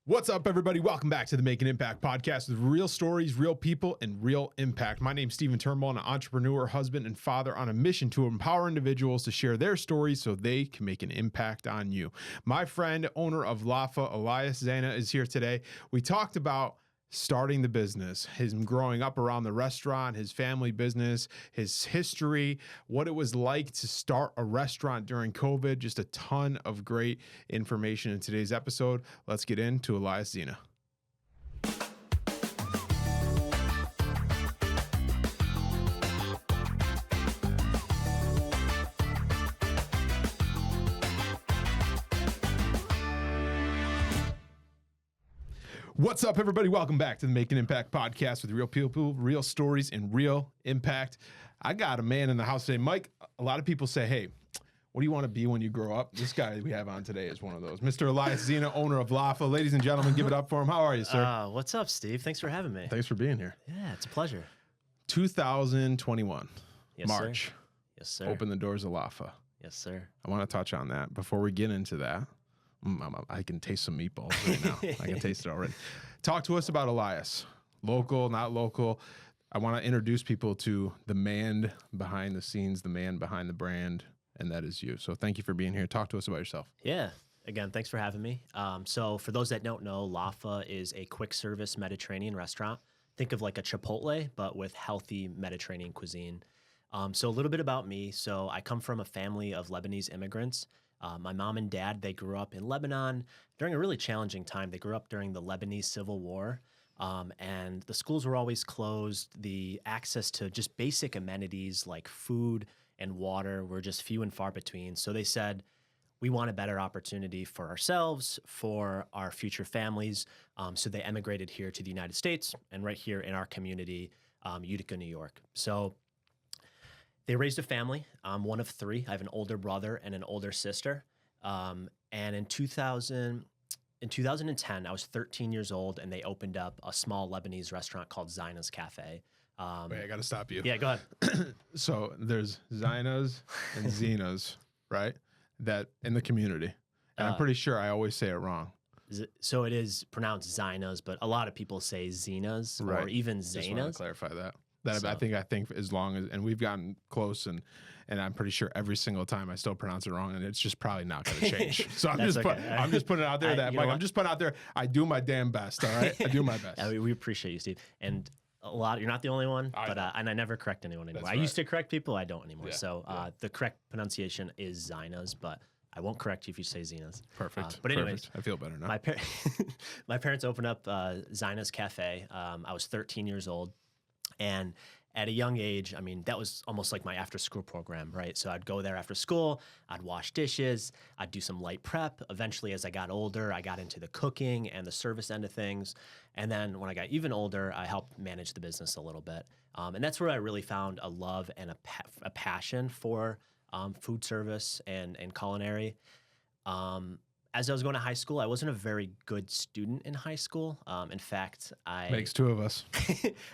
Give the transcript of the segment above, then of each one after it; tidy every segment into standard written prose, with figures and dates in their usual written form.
What's up, everybody? Welcome back to the Make an Impact podcast with real stories, real people, and real impact. My name's Turnbull. I'm an entrepreneur, husband, and father on a mission to empower individuals to share their stories so they can make an impact on you. My friend, owner of Lafa, Elias Zeina, is here today. We talked about starting the business, him growing up around the restaurant, his family business, his history, what it was like to start a restaurant during COVID. Just a ton of great information in today's episode. Let's get into Elias Zeina. What's up, everybody? Welcome back to the Make an Impact podcast with real people, real stories, and real impact. I got a man in the house today. Mike, a lot of people say, hey, what do you want to be when you grow up? This guy we have on today is one of those. Mr. Elias Zeina, owner of Lafa. Ladies and gentlemen, give it up for him. How are you, sir? What's up, Steve? Thanks for having me. Thanks for being here. Yeah, it's a pleasure. 2021, Yes, March. Sir. Yes, sir. Open the doors of Lafa. Yes, sir. I want to touch on that. Before we get into that, I can taste some meatballs right now. I can taste it already. Talk to us about Elias. Local, not local. I want to introduce people to the man behind the scenes, the man behind the brand, and that is you. So thank you for being here. Talk to us about yourself. Yeah. Again, thanks for having me. So for those that don't know, Lafa is a quick service Mediterranean restaurant. Think of like a Chipotle, but with healthy Mediterranean cuisine. So a little bit about me. So I come from a family of Lebanese immigrants. My mom and dad, they grew up in Lebanon during a really challenging time. They grew up during the Lebanese Civil War, and the schools were always closed. The access to just basic amenities like food and water were just few and far between. So they said, we want a better opportunity for ourselves, for our future families. So they emigrated here to the United States and right here in our community, Utica, New York. So they raised a family. I'm one of three. I have an older brother and an older sister. And in 2010, I was 13 years old, and they opened up a small Lebanese restaurant called Zeina Café. Wait, I got to stop you. Yeah, go ahead. So there's Zeinas and Zeinas, right? That in the community. And I'm pretty sure I always say it wrong. So it is pronounced Zeinas, but a lot of people say Zeinas or even Zainas. Just want to clarify that. I think as long as, and we've gotten close, and I'm pretty sure every single time I still pronounce it wrong, and it's just probably not going to change. So I'm just putting it out there Mike, I'm just putting out there, I do my damn best. All right, I do my best. Yeah, we appreciate you, Steve, and you're not the only one, and I never correct anyone anymore. I used to correct people, I don't anymore. Yeah, so the correct pronunciation is Zeinas, but I won't correct you if you say Zeinas. Perfect. But anyways, perfect. I feel better now. My parents opened up Zeina Café. I was 13 years old. And at a young age, I mean, that was almost like my after-school program, right? So I'd go there after school, I'd wash dishes, I'd do some light prep. Eventually, as I got older, I got into the cooking and the service end of things. And then when I got even older, I helped manage the business a little bit. And that's where I really found a love and a passion for food service and culinary. As I was going to high school, I wasn't a very good student in high school. In fact, makes two of us.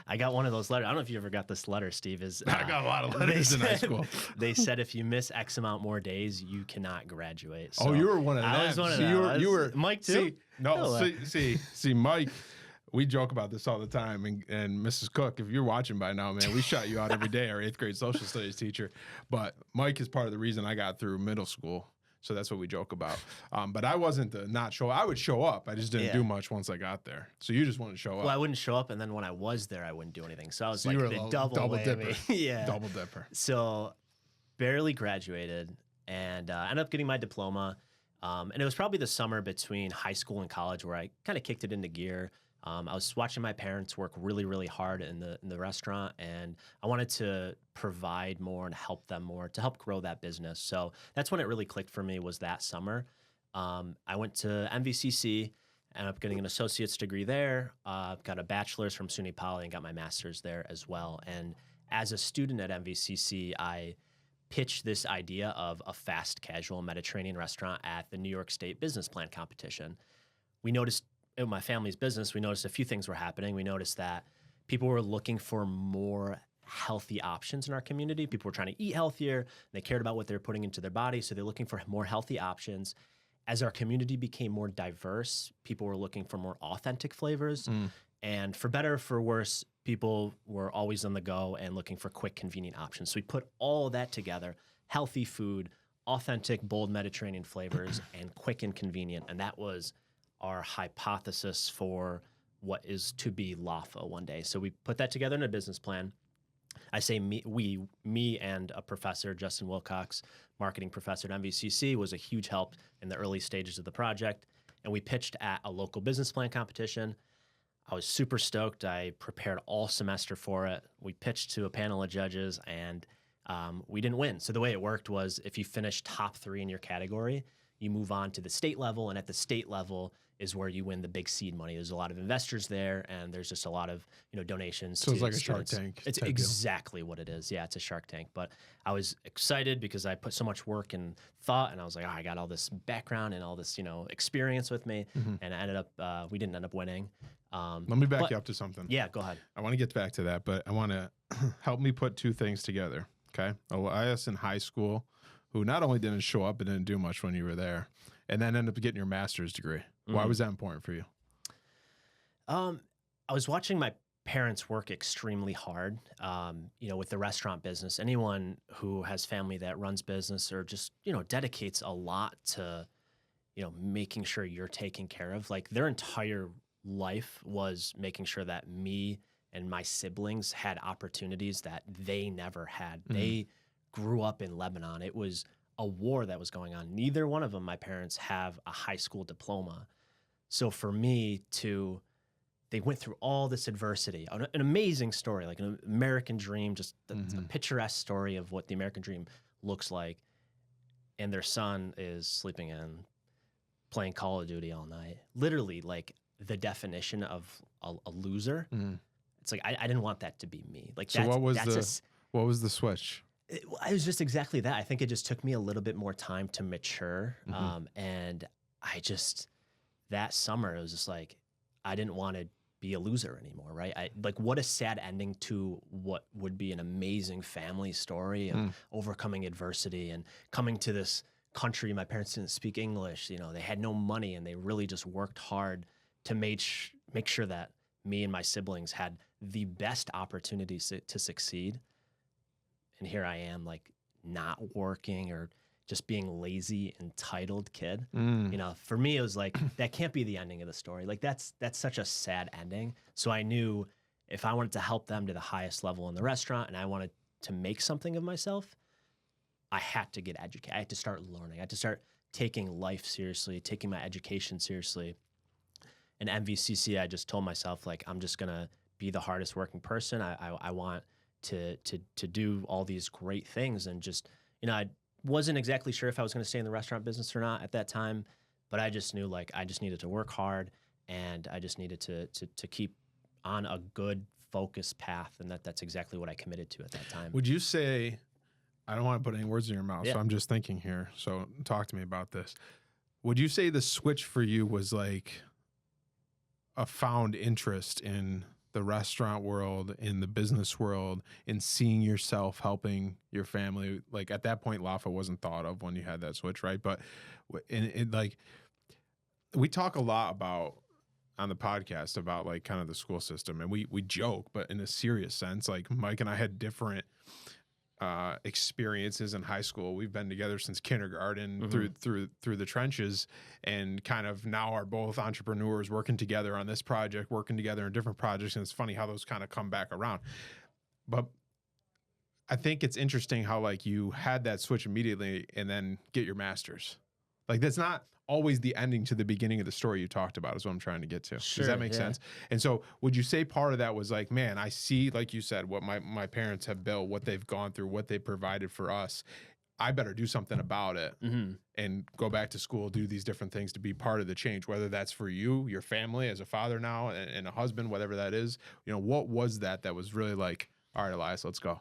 I got one of those letters. I don't know if you ever got this letter, Steve. I got a lot of letters in high school. They said if you miss X amount more days, you cannot graduate. So you were one of them. I was one of them. You were Mike too. See, Mike. We joke about this all the time, and Mrs. Cook, if you're watching by now, man, we shot you out every day, our 8th grade social studies teacher. But Mike is part of the reason I got through middle school. So that's what we joke about. But I wasn't the not show. I would show up. I just didn't do much once I got there. So you just wanted to show up. Well, I wouldn't show up, and then when I was there, I wouldn't do anything. So I was like the double dipper. Yeah, double dipper. So barely graduated, and ended up getting my diploma. And it was probably the summer between high school and college where I kind of kicked it into gear. I was watching my parents work really, really hard in the restaurant, and I wanted to provide more and help them more to help grow that business. So that's when it really clicked for me, was that summer. I went to MVCC, ended up getting an associate's degree there, got a bachelor's from SUNY Poly, and got my master's there as well. And as a student at MVCC, I pitched this idea of a fast casual Mediterranean restaurant at the New York State Business Plan competition. We noticed in my family's business, we noticed a few things were happening. We noticed that people were looking for more healthy options in our community. People were trying to eat healthier. They cared about what they were putting into their body, so they're looking for more healthy options. as our community became more diverse, people were looking for more authentic flavors. And for better or for worse, people were always on the go and looking for quick, convenient options. So we put all that together, healthy food, authentic, bold Mediterranean flavors, and quick and convenient. And that was our hypothesis for what is to be Lafa one day. So we put that together in a business plan. I say me and a professor, Justin Wilcox, marketing professor at MVCC, was a huge help in the early stages of the project. And we pitched at a local business plan competition. I was super stoked. I prepared all semester for it. We pitched to a panel of judges, and we didn't win. So the way it worked was if you finish top 3 in your category, you move on to the state level, and at the state level is where you win the big seed money. There's a lot of investors there, and there's just a lot of donations. So it's like students. a Shark Tank. It's exactly what it is. Yeah, it's a Shark Tank. But I was excited because I put so much work and thought, and I was like, I got all this background and all this experience with me, and I ended up we didn't end up winning. Let me back you up to something. Yeah, go ahead. I want to get back to that, but I want to help me put 2 things together. Okay, Elias in high school, who not only didn't show up but didn't do much when you were there, and then ended up getting your master's degree. Why was that important for you? I was watching my parents work extremely hard, with the restaurant business. Anyone who has family that runs business or just, dedicates a lot to, making sure you're taken care of. Like their entire life was making sure that me and my siblings had opportunities that they never had. They grew up in Lebanon. It was a war that was going on. Neither one of them, my parents, have a high school diploma. So for me they went through all this adversity, an amazing story, like an American dream, just a picturesque story of what the American dream looks like. And their son is sleeping in, playing Call of Duty all night. Literally like the definition of a loser. It's like, I didn't want that to be me. Like, so what was the switch? It was just exactly that. I think it just took me a little bit more time to mature. And that summer, it was just like, I didn't want to be a loser anymore, right? What a sad ending to what would be an amazing family story of overcoming adversity and coming to this country. My parents didn't speak English. They had no money, and they really just worked hard to make sure that me and my siblings had the best opportunities to succeed. And here I am, like, not working or just being lazy, entitled kid. For me, it was like, that can't be the ending of the story. Like, that's such a sad ending. So I knew if I wanted to help them to the highest level in the restaurant and I wanted to make something of myself, I had to get educated. I had to start learning. I had to start taking life seriously, taking my education seriously. And MVCC, I just told myself, like, I'm just going to be the hardest working person. I want to do all these great things. And just, I wasn't exactly sure if I was going to stay in the restaurant business or not at that time, but I just knew, like, I just needed to work hard, and I just needed to keep on a good focused path. And that's exactly what I committed to at that time. Would you say, I don't want to put any words in your mouth, so I'm just thinking here. So talk to me about this. Would you say the switch for you was like a found interest in the restaurant world, in the business world, in seeing yourself helping your family? Like, at that point, Lafa wasn't thought of when you had that switch, right? But like, we talk a lot about on the podcast about, like, kind of the school system, and we joke, but in a serious sense, like, Mike and I had different experiences in high school. We've been together since kindergarten through the trenches, and kind of now are both entrepreneurs working together on this project, working together in different projects. And it's funny how those kind of come back around. But I think it's interesting how, like, you had that switch immediately and then get your master's. Like, that's not always the ending to the beginning of the story you talked about, is what I'm trying to get to. Sure, does that make sense? And so would you say part of that was like, man, I see, like you said, what my parents have built, what they've gone through, what they provided for us. I better do something about it and go back to school, do these different things to be part of the change, whether that's for you, your family, as a father now, and a husband, whatever that is. What was that was really like, all right, Elias, let's go?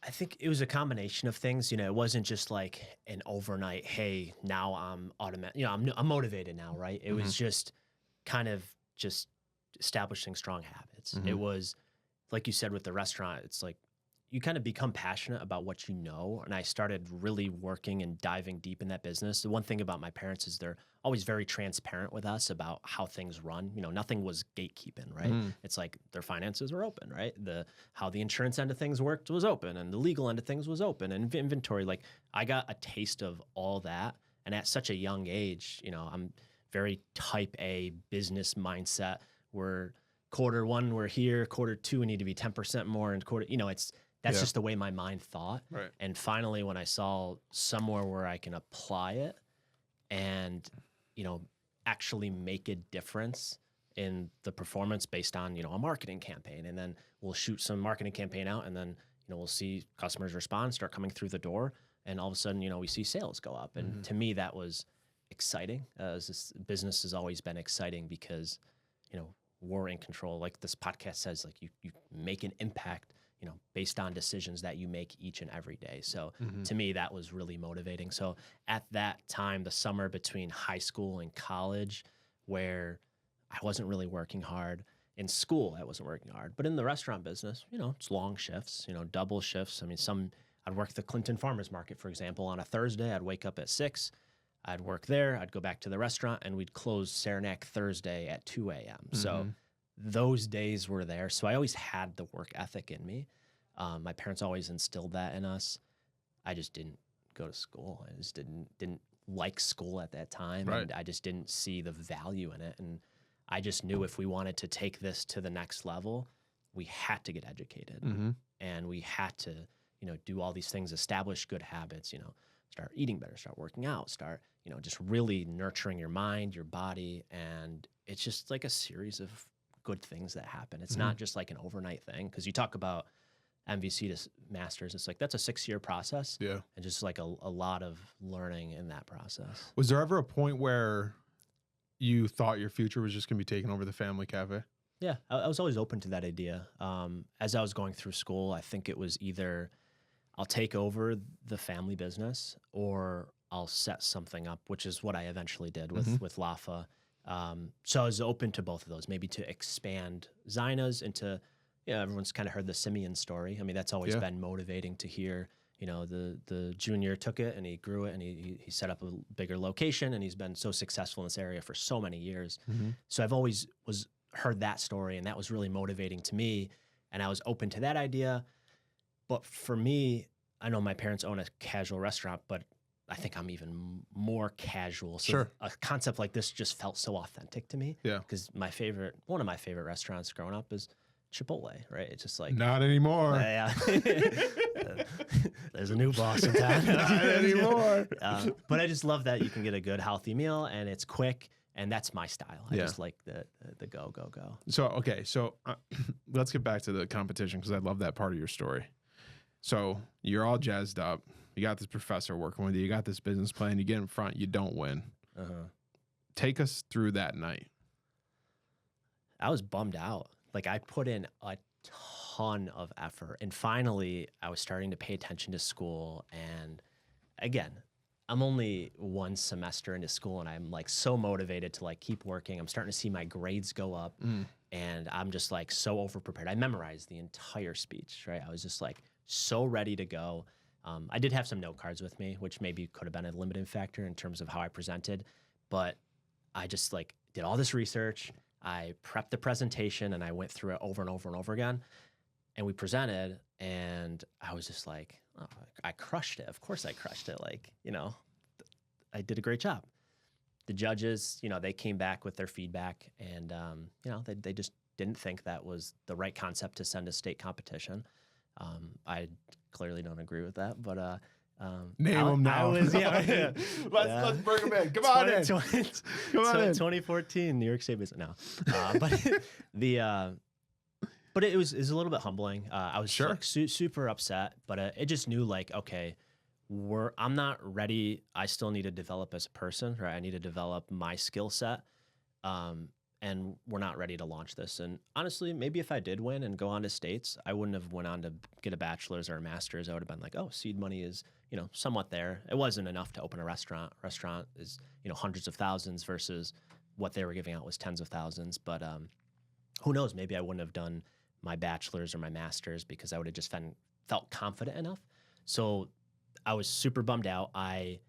I think it was a combination of things. It wasn't just like an overnight, hey, now I'm automatic, I'm motivated now, right? It was just kind of just establishing strong habits. It was, like you said, with the restaurant, it's like, you kind of become passionate about what you know. And I started really working and diving deep in that business. The one thing about my parents is they're always very transparent with us about how things run. You know, nothing was gatekeeping, right? It's like their finances were open, right? How the insurance end of things worked was open, and the legal end of things was open, and inventory. Like, I got a taste of all that. And at such a young age, you know, I'm very type A business mindset. We're quarter one, we're here. Quarter two, we need to be 10% more. And that's just the way my mind thought. Right. And finally, when I saw somewhere where I can apply it and, you know, actually make a difference in the performance based on, you know, a marketing campaign, and then we'll shoot some marketing campaign out, and then, you know, we'll see customers respond, start coming through the door, and all of a sudden, you know, we see sales go up. And to me, that was exciting. This business has always been exciting because, you know, we're in control. Like this podcast says, like you make an impact, you know, based on decisions that you make each and every day. So to me, that was really motivating. So at that time, the summer between high school and college, where I wasn't really working hard. In school, I wasn't working hard. But in the restaurant business, you know, it's long shifts, you know, double shifts. I mean, I'd work the Clinton Farmers Market, for example, on a Thursday. I'd wake up at 6. I'd work there. I'd go back to the restaurant, and we'd close Saranac Thursday at 2 a.m. So those days were there. So I always had the work ethic in me. My parents always instilled that in us. I just didn't go to school. I just didn't like school at that time. Right. And I just didn't see the value in it. And I just knew if we wanted to take this to the next level, we had to get educated. And we had to, you know, do all these things, establish good habits, you know, start eating better, start working out, start, you know, just really nurturing your mind, your body. And it's just like a series of good things that happen. It's not just like an overnight thing. Because you talk about MVC to masters, it's like that's a 6-year process. Yeah. And just like a lot of learning in that process. Was there ever a point where you thought your future was just going to be taking over the family cafe? Yeah, I was always open to that idea. As I was going through school, I think it was either I'll take over the family business or I'll set something up, which is what I eventually did with Lafa. So I was open to both of those, maybe to expand Zeina's into, you know, everyone's kind of heard the Simeon story. I mean, that's always been motivating to hear. You know, the junior took it and he grew it and he set up a bigger location, and he's been so successful in this area for so many years. So I've always heard that story, and that was really motivating to me, and I was open to that idea. But for me, I know my parents own a casual restaurant, but I think I'm even more casual. So a concept like this just felt so authentic to me. Yeah. Because one of my favorite restaurants growing up is Chipotle, right? It's just like not anymore. Yeah. There's a new boss in town. Not anymore. But I just love that you can get a good, healthy meal, and it's quick, and that's my style. I just like the go. So okay, so let's get back to the competition, because I love that part of your story. So you're all jazzed up. You got this professor working with you. You got this business plan. You get in front. You don't win. Take us through that night. I was bummed out. Like, I put in a ton of effort. And finally, I was starting to pay attention to school. And again, I'm only one semester into school, and I'm like so motivated to like keep working. I'm starting to see my grades go up, and I'm just like so overprepared. I memorized the entire speech, right? I was just like so ready to go. I did have some note cards with me, which maybe could have been a limiting factor in terms of how I presented, but I just like did all this research. I prepped the presentation, and I went through it over and over and over again. And we presented, and I was just like, oh, I crushed it. Of course I crushed it. Like, you know, I did a great job. The judges, you know, they came back with their feedback, and, you know, they just didn't think that was the right concept to send a state competition. I clearly don't agree with that, but name them now. Let's bring them in. Come on in. 2014 New York State business. No, but it was a little bit humbling. I was like, super upset, but it just knew like, okay, I'm not ready. I still need to develop as a person, right? I need to develop my skill set. And we're not ready to launch this. And honestly, maybe if I did win and go on to states, I wouldn't have went on to get a bachelor's or a master's. I would have been like, oh, seed money is, you know, somewhat there. It wasn't enough to open a restaurant. Restaurant is, you know, hundreds of thousands versus what they were giving out was tens of thousands. But who knows? Maybe I wouldn't have done my bachelor's or my master's because I would have just been felt confident enough. So I was super bummed out. I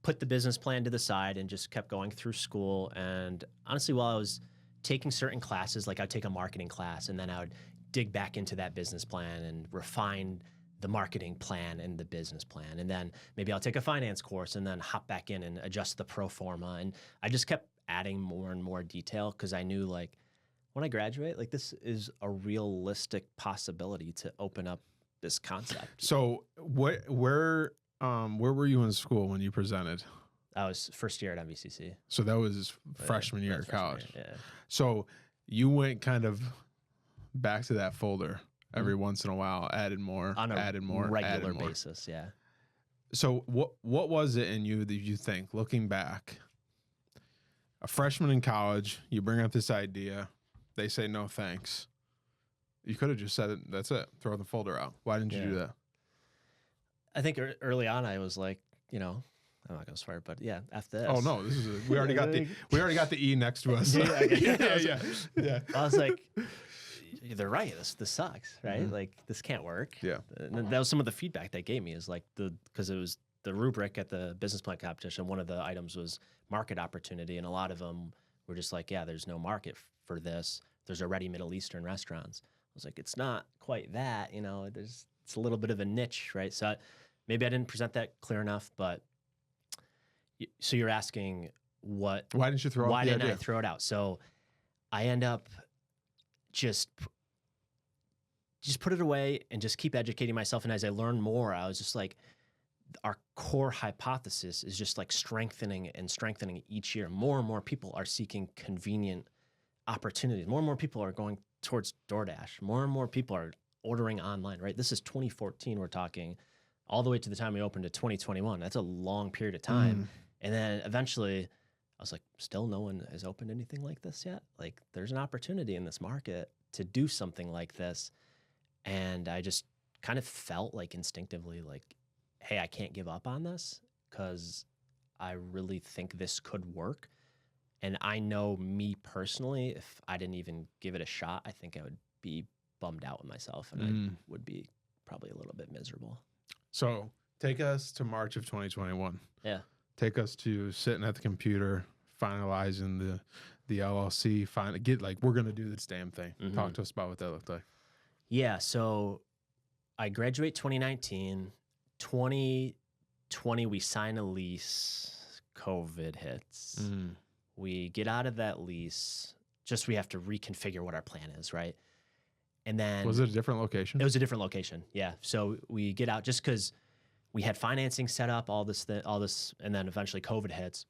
put the business plan to the side and just kept going through school. And honestly, while I was taking certain classes, like I'd take a marketing class and then I would dig back into that business plan and refine the marketing plan and the business plan. And then maybe I'll take a finance course and then hop back in and adjust the pro forma. And I just kept adding more and more detail because I knew like when I graduate, like this is a realistic possibility to open up this concept. So where were you in school when you presented? I was first year at MVCC. So that was freshman year of college. Yeah. So you went kind of back to that folder every once in a while, added more, on a regular added more. basis. Yeah. So what was it in you that you think, looking back, a freshman in college, you bring up this idea, they say no thanks. You could have just said, that's it, throw the folder out. Why didn't you do that? I think early on I was like, I'm not gonna swear, but yeah, after this. Oh no, we already got the E next to us. Yeah. I was like, they're right. This sucks, right? Mm-hmm. Like this can't work. Yeah. And that was some of the feedback they gave me is like because it was the rubric at the business plan competition. One of the items was market opportunity, and a lot of them were just like, yeah, there's no market for this. There's already Middle Eastern restaurants. I was like, it's not quite that, it's a little bit of a niche, right? So maybe I didn't present that clear enough, but so you're asking why didn't you throw out the idea? I throw it out? So I end up just put it away and just keep educating myself. And as I learned more, I was just like, our core hypothesis is just like strengthening each year. More and more people are seeking convenient opportunities. More and more people are going towards DoorDash. More and more people are ordering online, right? This is 2014. We're talking all the way to the time we opened to 2021. That's a long period of time. And then eventually I was like, still no one has opened anything like this yet. Like there's an opportunity in this market to do something like this. And I just kind of felt like instinctively like, hey, I can't give up on this because I really think this could work. And I know me personally, if I didn't even give it a shot, I think I would be bummed out with myself and I would be probably a little bit miserable. So take us to March of 2021. Yeah. Take us to sitting at the computer, finalizing the LLC, we're going to do this damn thing. Mm-hmm. Talk to us about what that looked like. Yeah. So I graduate 2019, 2020, we sign a lease, COVID hits. We get out of that lease, we have to reconfigure what our plan is, right? And then... Was it a different location? It was a different location, yeah. So we get out just because we had financing set up, all this, and then eventually COVID hits.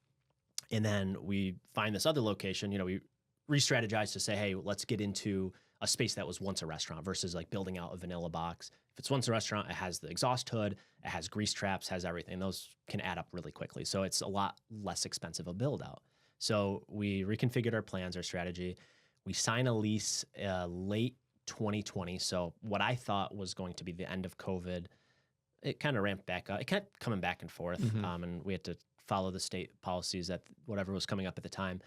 And then we find this other location, we re-strategize to say, hey, let's get into a space that was once a restaurant versus like building out a vanilla box. If it's once a restaurant, it has the exhaust hood, it has grease traps, has everything. Those can add up really quickly. So it's a lot less expensive a build out. So we reconfigured our plans, our strategy. We sign a lease late 2020. So what I thought was going to be the end of COVID, it kind of ramped back up. It kept coming back and forth, and we had to follow the state policies that whatever was coming up at the time.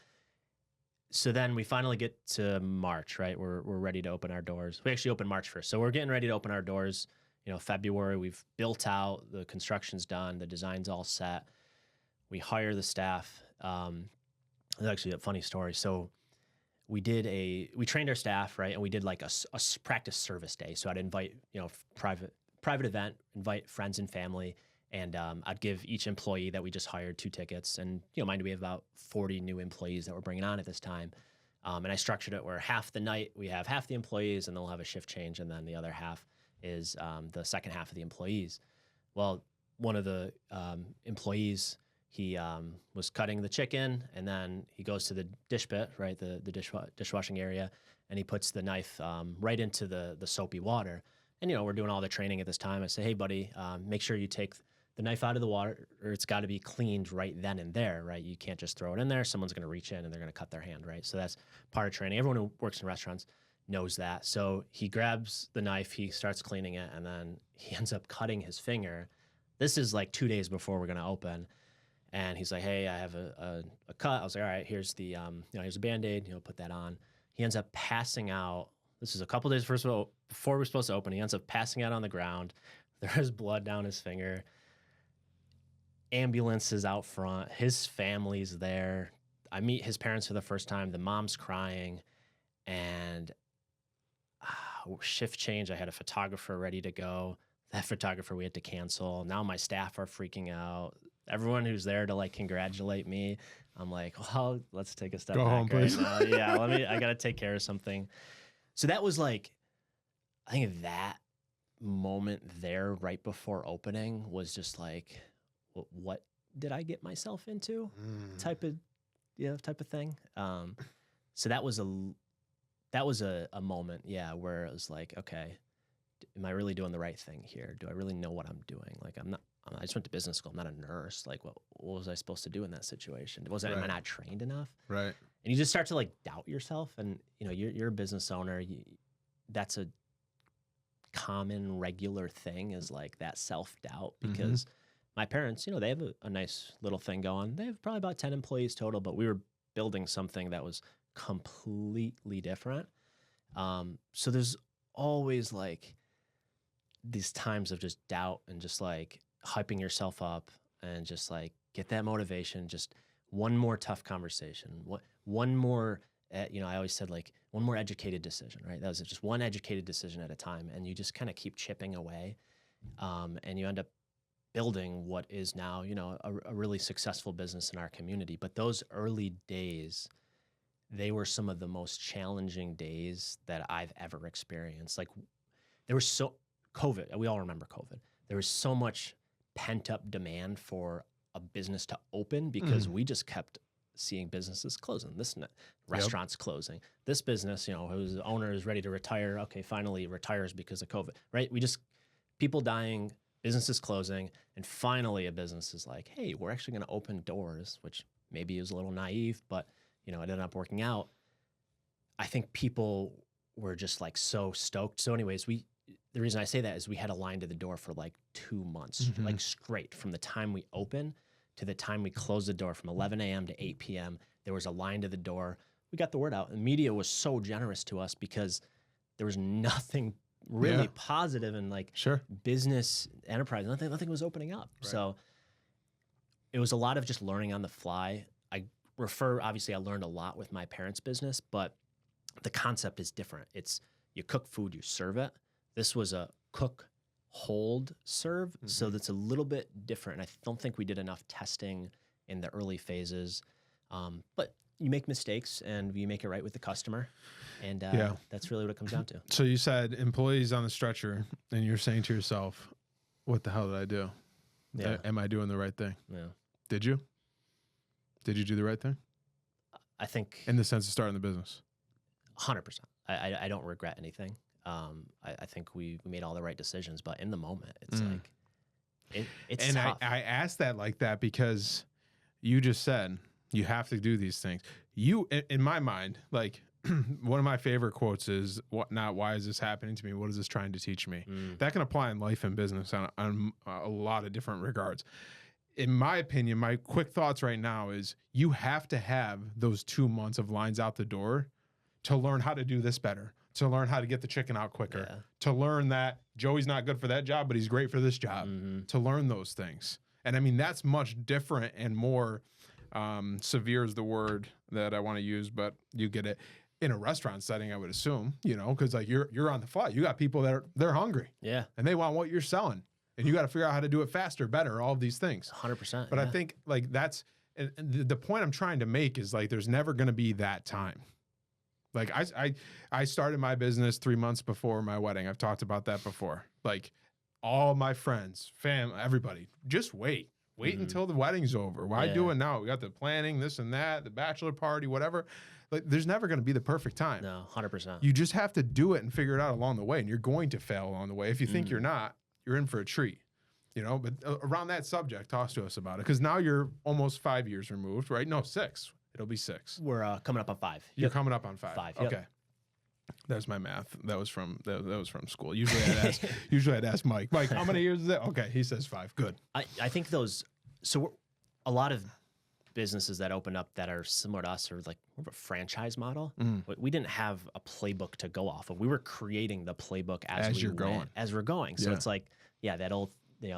So then we finally get to March, right? We're ready to open our doors. We actually opened March 1st. So we're getting ready to open our doors. February, we've built out, the construction's done, the design's all set. We hire the staff. It's actually a funny story. So we trained our staff, right? And we did like a practice service day. So I'd invite, private event, invite friends and family. And I'd give each employee that we just hired 2 tickets. And, mind you, we have about 40 new employees that we're bringing on at this time. And I structured it where half the night we have half the employees and they'll have a shift change. And then the other half is the second half of the employees. Well, one of the employees, he was cutting the chicken and then he goes to the dish pit, right, the dishwashing area, and he puts the knife right into the soapy water. And, we're doing all the training at this time. I say, hey, buddy, make sure you take the knife out of the water, or it's got to be cleaned right then and there, right? You can't just throw it in there. Someone's going to reach in and they're going to cut their hand, right? So that's part of training. Everyone who works in restaurants knows that. So he grabs the knife, he starts cleaning it, and then he ends up cutting his finger. This is like 2 days before we're going to open. And he's like, hey, I have a cut. I was like, all right, here's the here's a Band-Aid, put that on. He ends up passing out. This is a couple days before we're supposed to open. He ends up passing out on the ground. There's blood down his finger. Ambulance is out front. His family's there. I meet his parents for the first time. The mom's crying. And shift change. I had a photographer ready to go. That photographer we had to cancel. Now my staff are freaking out. Everyone who's there to like congratulate me, I'm like, well, let's take a step back home, please. right now. Yeah, I got to take care of something. So that was like, I think that moment there right before opening was just like, what did I get myself into? Type of thing. So that was a moment, yeah, where it was like, okay, am I really doing the right thing here? Do I really know what I'm doing? Like, I just went to business school. I'm not a nurse. Like, what was I supposed to do in that situation? Am I not trained enough? Right. And you just start to like doubt yourself. And you know, you're a business owner. That's a common, regular thing, is like that self-doubt, because my parents, you know, they have a nice little thing going. They have probably about 10 employees total, but we were building something that was completely different. So there's always like these times of just doubt and just like hyping yourself up and just like get that motivation. Just one more tough conversation. One more, I always said like one more educated decision, right? That was just one educated decision at a time. And you just kind of keep chipping away. And you end up building what is now, you know, a really successful business in our community. But those early days, they were some of the most challenging days that I've ever experienced. Like there was COVID, we all remember COVID. There was so much pent up demand for a business to open because we just kept seeing businesses closing. Restaurants closing. This business, you know, whose owner is ready to retire. Okay, finally retires because of COVID, right? People dying, businesses closing, and finally a business is like, hey, we're actually going to open doors, which maybe is a little naive, but you know, it ended up working out. I think people were just like so stoked. So anyways, the reason I say that is we had a line to the door for like 2 months, like straight from the time we open to the time we closed the door, from 11 a.m. to 8 p.m. There was a line to the door. We got the word out. The media was so generous to us because there was nothing really positive and like business enterprise. Nothing was opening up. Right. So it was a lot of just learning on the fly. Obviously I learned a lot with my parents' business, but the concept is different. It's you cook food, you serve it. This was a cook, hold, serve. So that's a little bit different. And I don't think we did enough testing in the early phases. But you make mistakes and you make it right with the customer. And that's really what it comes down to. So you said employees on the stretcher, and you're saying to yourself, what the hell did I do? Yeah. Am I doing the right thing? Yeah. Did you? Did you do the right thing? I think in the sense of starting the business. 100%. I don't regret anything. I think we made all the right decisions, but in the moment, it's like it's and tough. I asked that like that because you just said you have to do these things. You, in my mind, like one of my favorite quotes is, "What not? Why is this happening to me? What is this trying to teach me?" That can apply in life and business on a lot of different regards. In my opinion, my quick thoughts right now is you have to have those 2 months of lines out the door to learn how to do this better, to learn how to get the chicken out quicker, to learn that Joey's not good for that job, but he's great for this job, to learn those things. And I mean, that's much different and more severe is the word that I want to use, but you get it. In a restaurant setting, I would assume, you know, because like you're on the fly. You got people that they're hungry. Yeah. And they want what you're selling. And you got to figure out how to do it faster, better, all of these things. 100%. But I think like that's, and the point I'm trying to make is like, there's never going to be that time. Like I started my business 3 months before my wedding. I've talked about that before. Like all my friends, family, everybody, just wait until the wedding's over. Why do it now? We got the planning, this and that, the bachelor party, whatever. Like there's never going to be the perfect time. No, 100%. You just have to do it and figure it out along the way. And you're going to fail along the way. If you think you're not, you're in for a treat, you know, but around that subject, talk to us about it. Cause now you're almost 5 years removed, right? No, 6. It'll be 6. We're coming up on 5. You're coming up on 5. 5. Okay. That's my math. That was from school. Usually I'd ask Mike, how many years is it? Okay. He says 5. Good. I think a lot of businesses that open up that are similar to us are like more of a franchise model. We didn't have a playbook to go off of. We were creating the playbook as we're going. So it's like, that old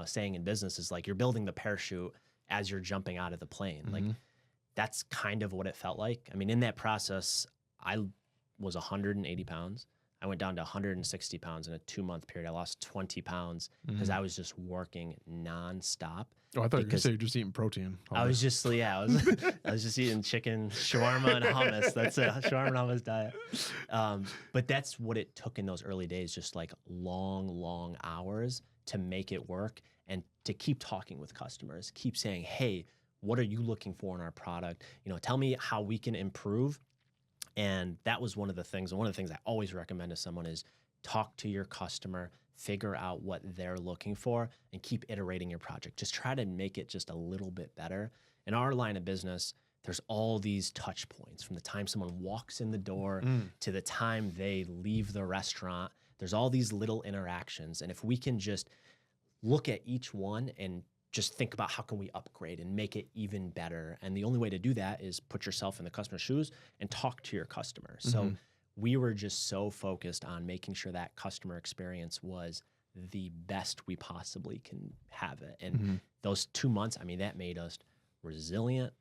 saying in business is like you're building the parachute as you're jumping out of the plane. Like that's kind of what it felt like. I mean, in that process, I was 180 pounds. I went down to 160 pounds in a 2-month period. I lost 20 pounds because I was just working nonstop. Oh, I thought you were just eating protein. I was just eating chicken, shawarma, and hummus. That's a shawarma and hummus diet. But that's what it took in those early days, just like long hours to make it work and to keep talking with customers, keep saying, hey, what are you looking for in our product? Tell me how we can improve. And that was one of the things I always recommend to someone is talk to your customer, figure out what they're looking for, and keep iterating your project. Just try to make it just a little bit better. In our line of business, there's all these touch points from the time someone walks in the door to the time they leave the restaurant. There's all these little interactions. And if we can just look at each one and just think about how can we upgrade and make it even better. And the only way to do that is put yourself in the customer's shoes and talk to your customer. So we were just so focused on making sure that customer experience was the best we possibly can have it. And those 2 months, I mean, that made us resilient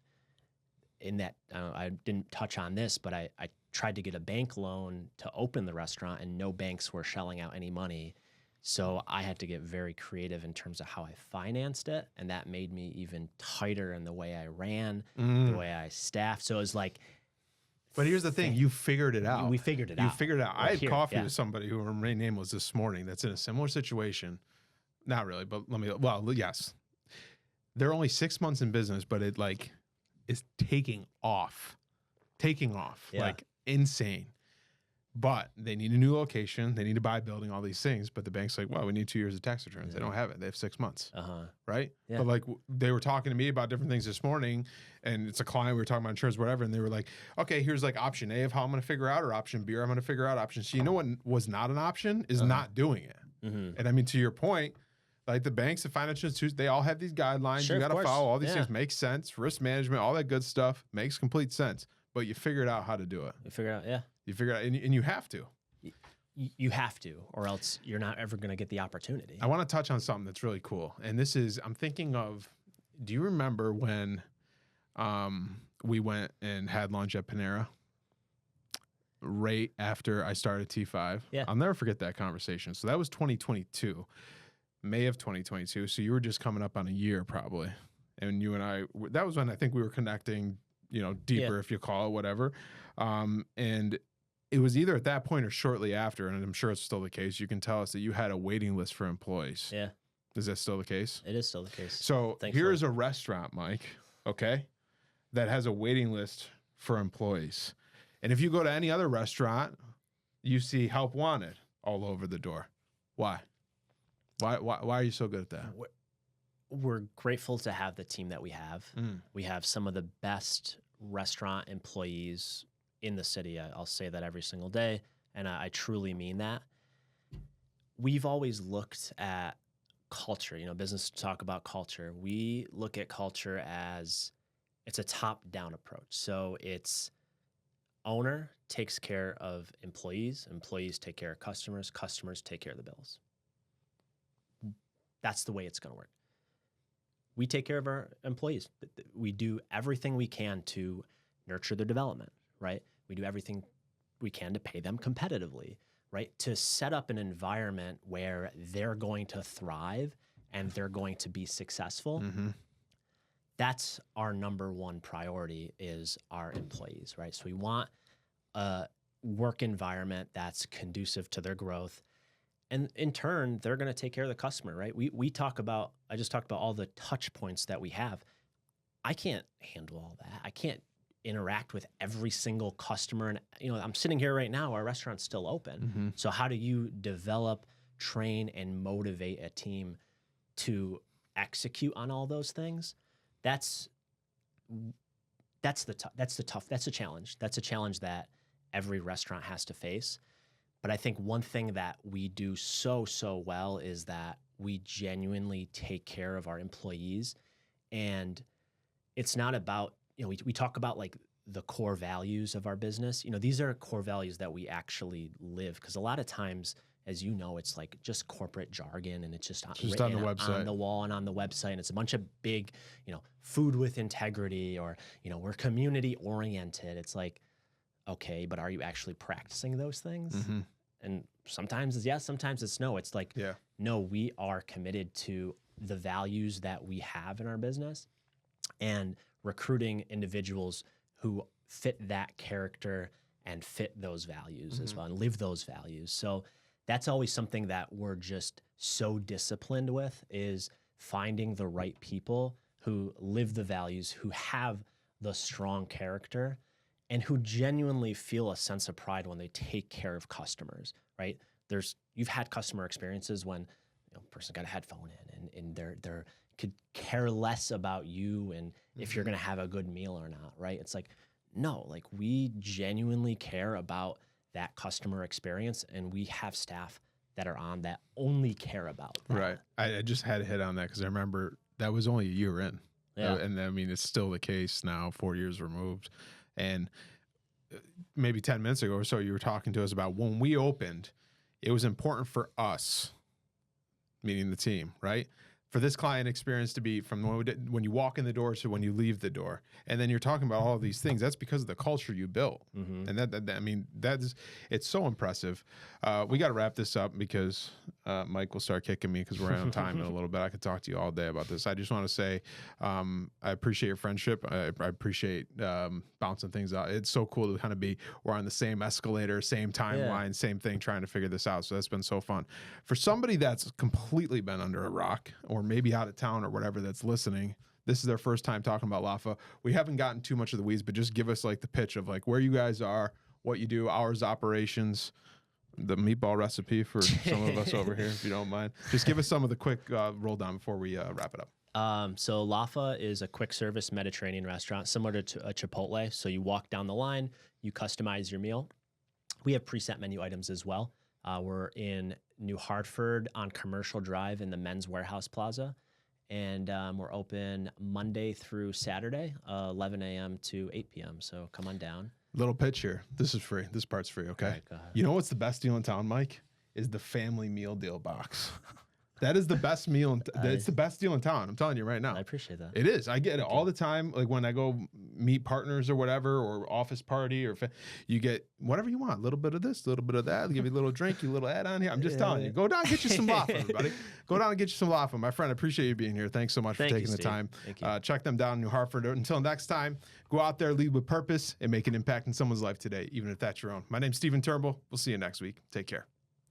in that. I didn't touch on this, but I tried to get a bank loan to open the restaurant and no banks were shelling out any money. So I had to get very creative in terms of how I financed it. And that made me even tighter in the way I ran, the way I staffed. So it was like. But here's the thing. You figured it out. We figured it out. You figured it out. I had coffee with somebody who remained nameless this morning that's in a similar situation. Not really, but yes. They're only 6 months in business, but it like is taking off. Like insane. But they need a new location. They need to buy a building, all these things. But the bank's like, well, we need 2 years of tax returns. They don't have it. They have 6 months. Right? Yeah. But like they were talking to me about different things this morning, and it's a client. We were talking about insurance, whatever. And they were like, okay, here's like option A of how I'm going to figure out, or option B, or I'm going to figure out option C. You know what was not an option is not doing it. And I mean, to your point, like the banks, the financial institutions, they all have these guidelines. Sure, you got to follow all these things. Makes sense. Risk management, all that good stuff makes complete sense. But you figured out how to do it. You figure it out, and you have to. You have to, or else you're not ever going to get the opportunity. I want to touch on something that's really cool. And this is, I'm thinking of, do you remember when we went and had lunch at Panera? Right after I started T5. Yeah. I'll never forget that conversation. So that was 2022, May of 2022. So you were just coming up on a year probably. And you and I, that was when I think we were connecting, deeper, if you call it, whatever. And it was either at that point or shortly after, and I'm sure it's still the case. You can tell us that you had a waiting list for employees. Yeah. Is that still the case? It is still the case. So here's a restaurant, Mike, okay, that has a waiting list for employees. And if you go to any other restaurant, you see help wanted all over the door. Why? Why are you so good at that? We're grateful to have the team that we have. We have some of the best restaurant employees in the city. I'll say that every single day, and I truly mean that. We've always looked at culture, business talk about culture. We look at culture as it's a top-down approach. So it's owner takes care of employees, employees take care of customers, customers take care of the bills. That's the way it's going to work. We take care of our employees. We do everything we can to nurture their development, right? We do everything we can to pay them competitively, right? To set up an environment where they're going to thrive and they're going to be successful. That's our number one priority is our employees, right? So we want a work environment that's conducive to their growth. And in turn, they're going to take care of the customer, right? I just talked about all the touch points that we have. I can't handle all that. I can't interact with every single customer. And, I'm sitting here right now, our restaurant's still open. So how do you develop, train, and motivate a team to execute on all those things? That's a challenge. That's a challenge that every restaurant has to face. But I think one thing that we do so well is that we genuinely take care of our employees. And it's not about we talk about like the core values of our business. These are core values that we actually live, because a lot of times, as you know, it's like just corporate jargon, and it's just on the website, on the wall and on the website. And it's a bunch of big, food with integrity, or, we're community oriented. It's like, okay, but are you actually practicing those things? Mm-hmm. And sometimes it's yes, sometimes it's no. It's like, no, we are committed to the values that we have in our business, and recruiting individuals who fit that character and fit those values as well, and live those values. So that's always something that we're just so disciplined with, is finding the right people who live the values, who have the strong character, and who genuinely feel a sense of pride when they take care of customers, right? You've had customer experiences when a person got a headphone in, and they're could care less about you and if you're gonna have a good meal or not, right? It's like, no, like we genuinely care about that customer experience, and we have staff that are on that only care about that. Right. I just had to hit on that because I remember that was only a year in. Yeah. And I mean, it's still the case now, 4 years removed. And maybe 10 minutes ago or so, you were talking to us about when we opened, it was important for us, meaning the team, right? For this client experience to be from when you walk in the door to when you leave the door. And then you're talking about all of these things. That's because of the culture you built. And it's so impressive. We got to wrap this up because Mike will start kicking me because we're on time in a little bit. I could talk to you all day about this. I just want to say I appreciate your friendship. I appreciate bouncing things out. It's so cool to kind of we're on the same escalator, same timeline, same thing, trying to figure this out. So that's been so fun. For somebody that's completely been under a rock, or maybe out of town or whatever, that's listening, this is their first time talking about Lafa. We haven't gotten too much of the weeds, but just give us like the pitch of like where you guys are, what you do, hours, operations, the meatball recipe for some of us over here, if you don't mind. Just give us some of the quick roll down before we wrap it up. So Lafa is a quick service Mediterranean restaurant similar to a Chipotle. So you walk down the line, you customize your meal. We have preset menu items as well. We're in New Hartford on Commercial Drive in the Men's Warehouse Plaza. And we're open Monday through Saturday, 11 a.m. to 8 p.m. So come on down. Little pitch here. This is free. This part's free, okay? Right, go ahead. You know what's the best deal in town, Mike? Is the family meal deal box. That is the best meal. It's the best deal in town. I'm telling you right now. I appreciate that. It is. I get it all the time. Like when I go meet partners or whatever, or office party, or you get whatever you want. A little bit of this, a little bit of that. I'll give you a little drink, you a little add on here. I'm just telling you. Go down and get you some Lafa, everybody. Go down and get you some Lafa. My friend, I appreciate you being here. Thanks so much for taking the time. Thank you. Check them down in New Hartford. Until next time, go out there, lead with purpose, and make an impact in someone's life today, even if that's your own. My name's Stephen Turnbull. We'll see you next week. Take care.